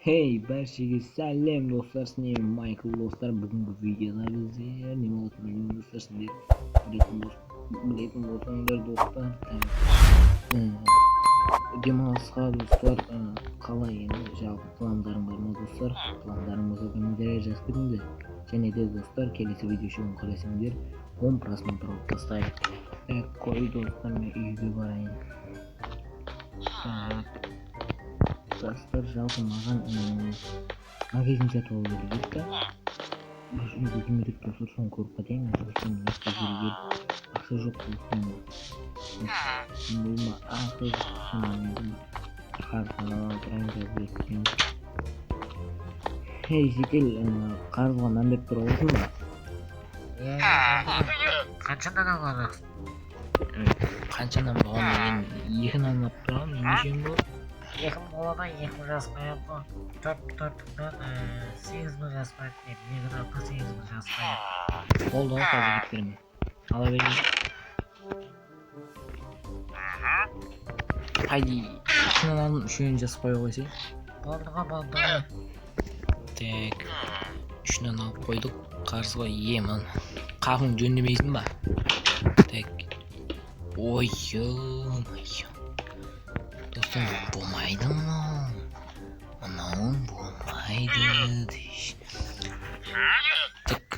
Hey, barchaga salom do'stlar, men Michael do'stlar. Bugungi videoda bizlar nima o'tmaydi do'stlar, sizlar bilетін болсаңдар do'stlar. Демалысқа do'stlar, қалай енді жалпы пландарың бар ма do'stlar? Пландарың болса комментарий жазып кетіңдер. Және де do'stlar, келесі видео үшін қаласаңдар 10 просмотр алып тастайық. Қой do'stlar, мен үйге барайын. Dostlar жалпы маған магазин сатып алу керек та. Өзімді кімдік достар соны көріп кетейін. Достар ақша жоқ достар. Бұл ақша қарызға отырайын деп. Ей жекел, қарызға мән беріп тұра аласың ба? Қаншадан алады? Қаншадан болғанда мен 2-ні алмап тұрамын. Нешем бұл? 2 болады, 2 жазбайды. 4-4-4 8 жазбайды. 2-8 жазбайды. Болды ғой, қазір кеткенім. Ала берейін. Қайди, 2-ні алдым, 3-ні жазып қоя қойсай. Болды ғой. Так, 3-ні алып қойдық. Қарызға емін. Қағың жөндемейсің ба? Так. Ой-ой-ой. Dostum bulmaydı mı? Anam bulmaydı. Tık.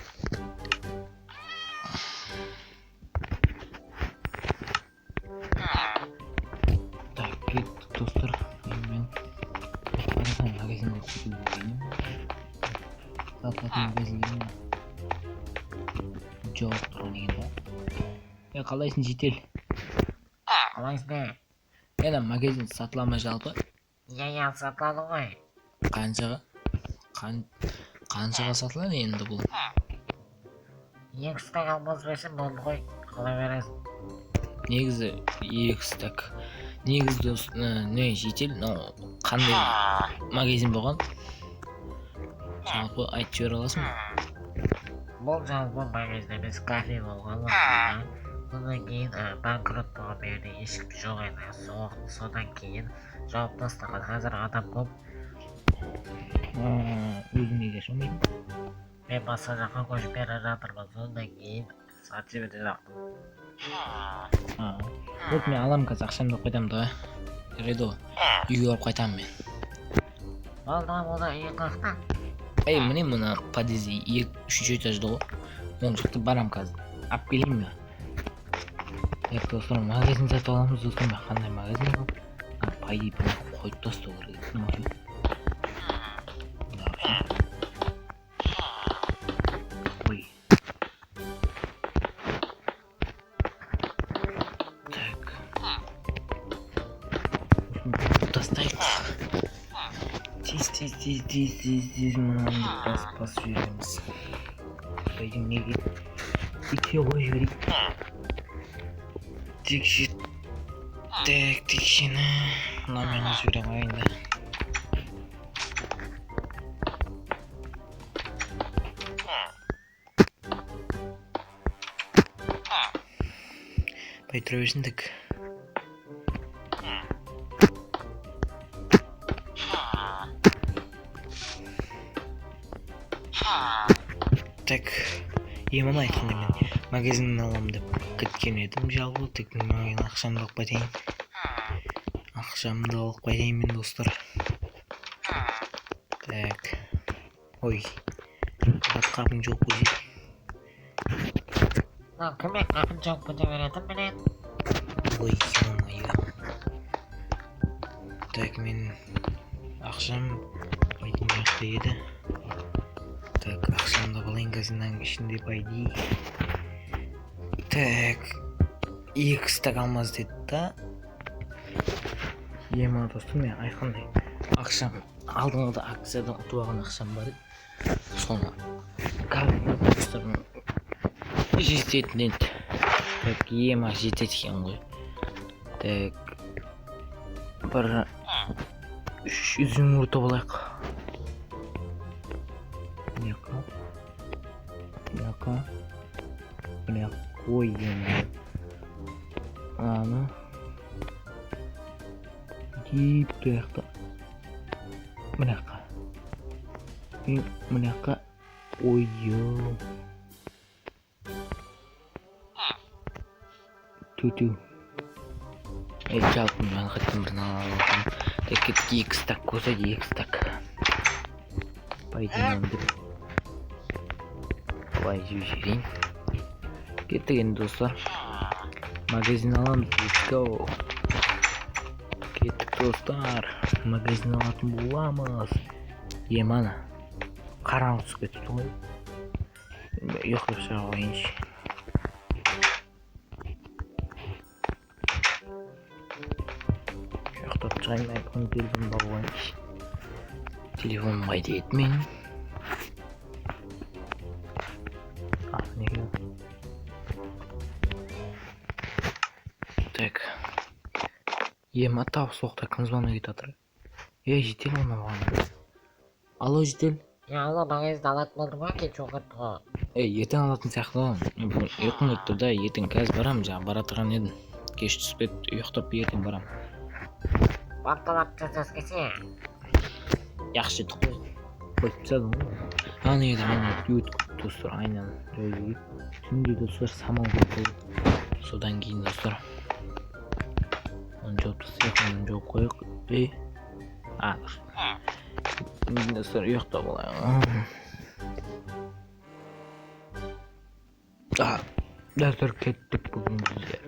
Так, кеттік достар. Мен қарасам магазинге түсіп жүргенім. Сататын магазиндерім жоқ тұрған екен да. Қалайсың жетел? Қалайсың не? Енді магазин сатыла ма жалпы? Иә, сатылады ғой. Қаншаға? Қаншаға сатылады енді бұл? 2 стак алмаз берсем болды ғой. Қалай бересің? Негізі 2 стак. Негізі не жетел? Қандай магазин болған? Жалпы айтып жібере аласың ба? Бұл жалпы магазин емес, кафе болған. Содан кейін банкрот болған берді, ешкім жоқ еді. Содан кейін жауып тастаған. Қазір адам көп. Өзің неге шомайдың? Мен басқа жаққа көшіп бері жатырмын. Содан кейін сатып жібере жақтым. Вот мен аламын қазір, ақшамды қойдам да. Редо, үйге барып қайтамын мен. Болды, үйге қақта. Ей, міне мұны подъезде 3-ші этажда ғой. Оң жақты барам қазір. Алып келейін бе? Достар, магазин сатып аламыз достар. Қандай магазин бұл? Пайди қойып тастау керек. Ой. Так. Тастайық. Тез мынаны басып жібереміз. Пайдың неге? Итке қойып жіберейік. Текшені мынамен жібере қояйын да. Бай тұра берсін тік. Так, емін айтқанда мен магазиннен аламын деп кеткен едім жалпы. Тек мен ақшамды алып қайтайын. Мен достар. Так. Ой. Қапың жоқ қой. Кіммен қапың жоқ бұны беретін білет? Ой, ой. Так, мен ақшам байдың жақта еді. Так, ақшамды балайын казинаның ішінде байди. Так, 2 стак алмаз деді да. Ема достым, мен айтқандай ақшам алдыңғыда акциядан ұтып алған ақшам бар еді. Соны достарым жететін еді. Так, ема жетеді екен ғой. Так, бір 3 үзім ұтып алайық. Міне қой ема. Аны deyip de yakta. Bir dakika. Mına yoqqa oyyo. Tutu. Жалпы мен қайтадан бір аламын. Тек 2 стак болса 2 стак. Пойдем деп. Бай жіберейін. Кеттік енді достар. Магазин аламыз. Let's go. Кеттік достар. Магазин алатын боламыз. Мана. Қараңғы түсіп кетті ғой. Ұйықтап шыға қояйыншы. Ұйықтап шығайын, айфон телефон бар қояйыншы. Телефоным қайда еді менің? Неге? Так. Мата соқта кім звонок етіп жатыр? Жедел оны маған. Алло, жедел. Алло, магазинді алатын болдың ба? Кет жоғырды ғой. Ертең алатын сияқты ғой. Ұйқым өтті да, ертең қазір барам, жаңа бара тұрған едім. Кеш түсіп кетті, ұйықтап ертең барам. Бапталап жасас кесе. Yaxshi edi qo'y. Qo'yib tashlading ғой. Ana edi men yo'tib dostlar, aynan joyiga. Tungi dostlar samol bo'ldi. Sodan keyin dostlar. Uni javob tashlaylik, uni javob qo'yib. Dostlar, u yoqda bo'laylik. Dostlar, ketdik bugun bizga.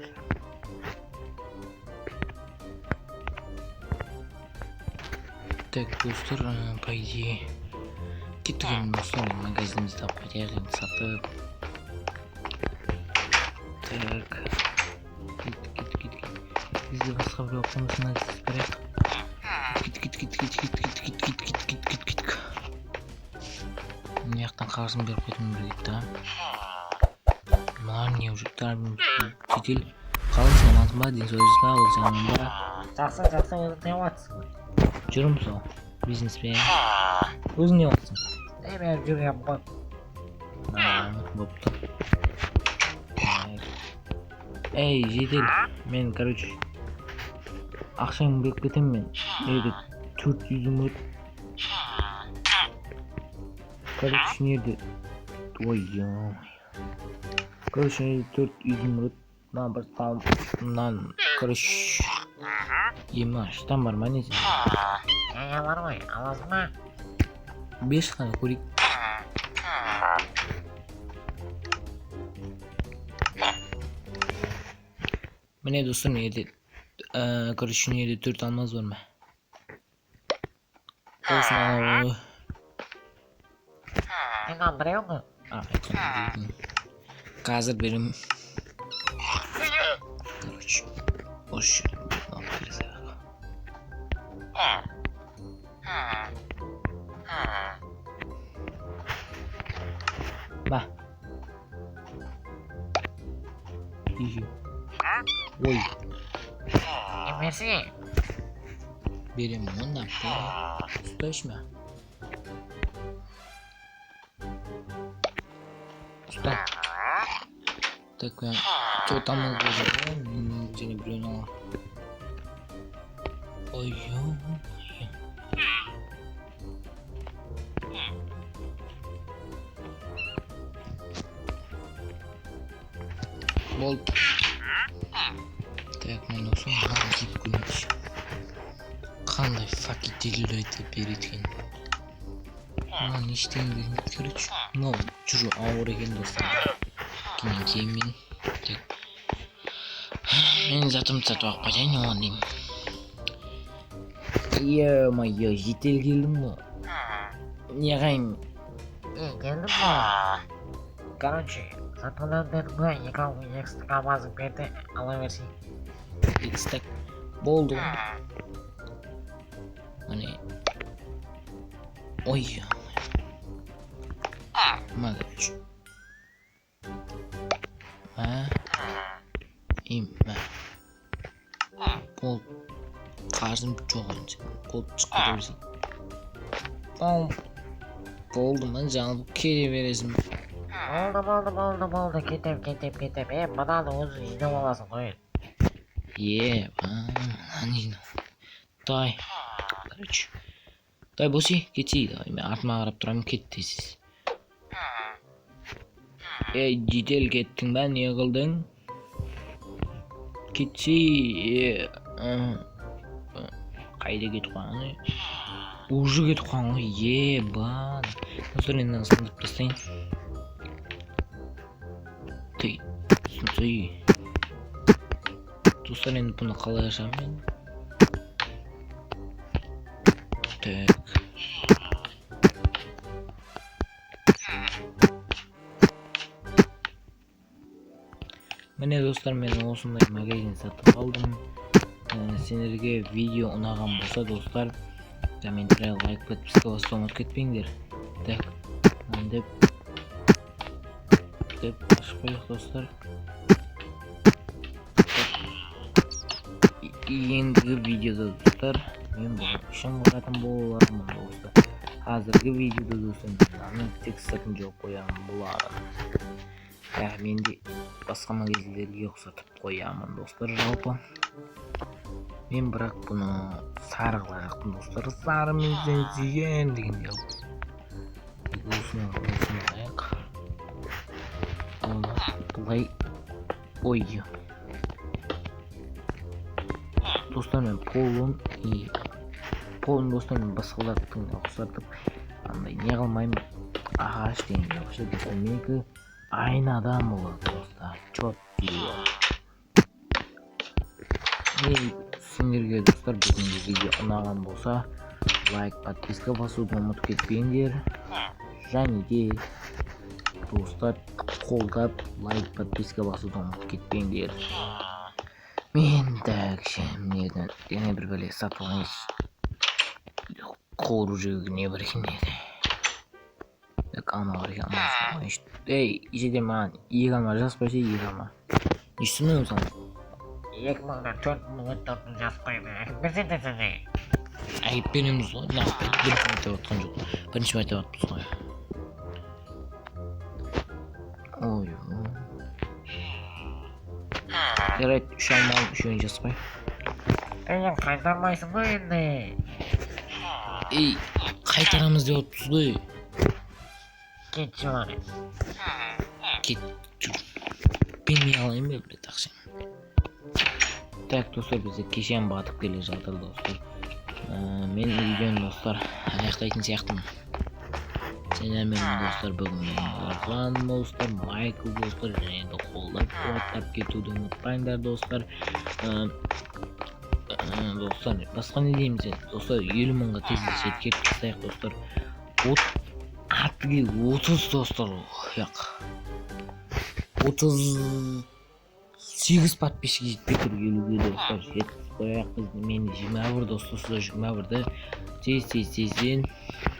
Так, достар, по идее, кеткен достар, магазинімізді потеряли, сатып. Так, кет. Бізде басқа бір оқымызына десіп берек. Кет. Мына жақтан қарызын беріп қойдым бір кетті. Мыналар не уже шетел қалайсың, амансың ба, денсаулығыңызға, ол жағынан ба? Жақсы, өзің не уатсың? Жүрміз ол, бизнеспен. Өзің не уатсың? Мен жүргем ғой. Бопты. Жедел, мен, короче, ақшаңды беріп кетем мен. 400 мүт. Короче, нерде? Ой-ой. Короче, 400 мүт. Мына бір салым. Мынан, короче, штам бар ма несі? Бар ғой, аласың ба? 5 қана көрейік. Міне достар, неде? Короче, неде 4 алмаз бар ма? Olsun abi. İnandırıyor mu? Қазір берем. Короче, boş ver. Ne yapıyoruz ya? Bah. İyi. Oy. Merci. Берем ondan. Ustaşma. Usta. Так, что там надо было? Нигде не принял. Ой-ё. Бол. Так, мен осы маған киіп көрейінші. Қандай факетелер айтып беретін. Маған ештеңе бермейді, короче. Но жүру ауыр екен достар. Кейін мен. Мен затымды сатып алып қояйын, оған деймін. Е-мое, жетел келдім ғой. Не қайын? Келдім ғой. Короче, сатылдан бердім ғой, екі стак алмазың берді, ала берсей. 2 стак болды ғой. Міне. Ой. Магазин. Бол. Қаржым жоқ енді. Қол шыққыда берсей. Болды ма, жаңыл келе бересің. Болды. Кетем. Мынаны өзің жинап аласың ғой. Мынаны жинап. Дай. Короче. Дай боси, кетейік. Мен артыма қарап тұрамын, кет дейсіз. Жедел кеттің ба, не қылдың? Кетші. Қайда кетіп қалған? Уже кетіп қалған ғой. Ебан. Достар, енді сындырып тастайын. Тей, сынсый. Достар, енді бұны қалай ашамын мен? Так. Міне достар, мен осындай магазин сатып алдым. Сендерге видео ұнаған болса достар, комментарий, лайк, подписка басуды ұмытып кетпеңдер. Так, деп ашып қояйық достар. Ендігі видеода достар, мен бұл үшін қаратын болармын достар. Қазіргі видеода достар, мен тек сыртын жоқ қоямын бұларын. Мен де басқа магазиндерге ұқсатып қоямын достар. Жалпы мен бірақ бұны сарыға жақтым достар. Сары менен сүйген деген жалпы. Осыны қайық. Бұлай. Ой. Достар, мен полын достар, мен басқалардың ұқсатып андай не қылмаймын. Ағаш деген ұқсат достар. Менікі айнадан болады достар. Чот видео. Мен сендерге достар бүгінгі видео ұнаған болса, лайк, подписка басуды ұмытып кетпеңдер. Және де достар қолдап лайк, подписка басуды ұмытып кетпеңдер. Мен дәкші неден дене бір бәле сатып алыңыз. Қору жүрегі не бір екен еді. Алма бар екен, алмасын. Ей, ешеден маған ек алма жас қойса, ек алма. Не түсінмеймін сан? 2004 жас қойды. Бірсен тәсіне. Әйіп береміз ғой, нақпен бірінші мәртебе атқан жоқ. Бірінші мәртебе атпыз ғой. Ой. Жарайды, үш алма алып, үшеуін жаспай. Қайтармайсың ғой енді. Ей, қайтарамыз деп отпыз ғой. Кетші бар. Кет, жүр. Ben не алайын ба, блядь, ақшам. Так, достар, бізде кешен батып келе жатыр, достар. Мен видеоны, достар, аяқтайтын сияқтымын. Сендермен достар, бүгін Нұржан достар, Майкл достар, және де қолдап қуаттап кетуді ұмытпаңдар, достар. Достар, басқа не дейміз енді? Достар, 50 мыңға тез жеткеріп тастайық, достар. Атыге 30 достар, яқ. 38 подписчик жетпей тұр, 50-ге достар, жетіп қояқ бізді. Мен 21 достар, сұда 21-ді тез-тез-тезден.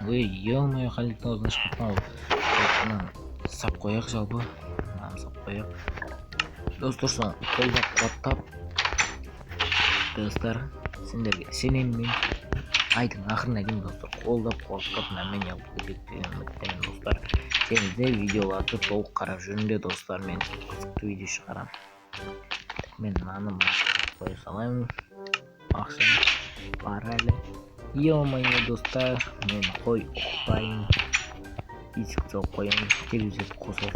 Ой, ел-мойы қаликтің өзін шықпан ол. Сап қояқ жалпы. Сап қояқ. Достар, соң қолдап қуаттап. Достар, сендерге сенемін мен. Айдың ақырына дейін достар, қолдап қуаттап мәмен ялып кететін достар. Және де видеоларды толық қарап жүрінде достар, мен қызықты видео шығарам. Мен мынаны қоя салаймын. Ақшам бар әлі. Ел-мойы достар, мен қой ұқпайын. Есік соқ қояйын, телевизор қосылып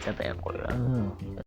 жатайық қой.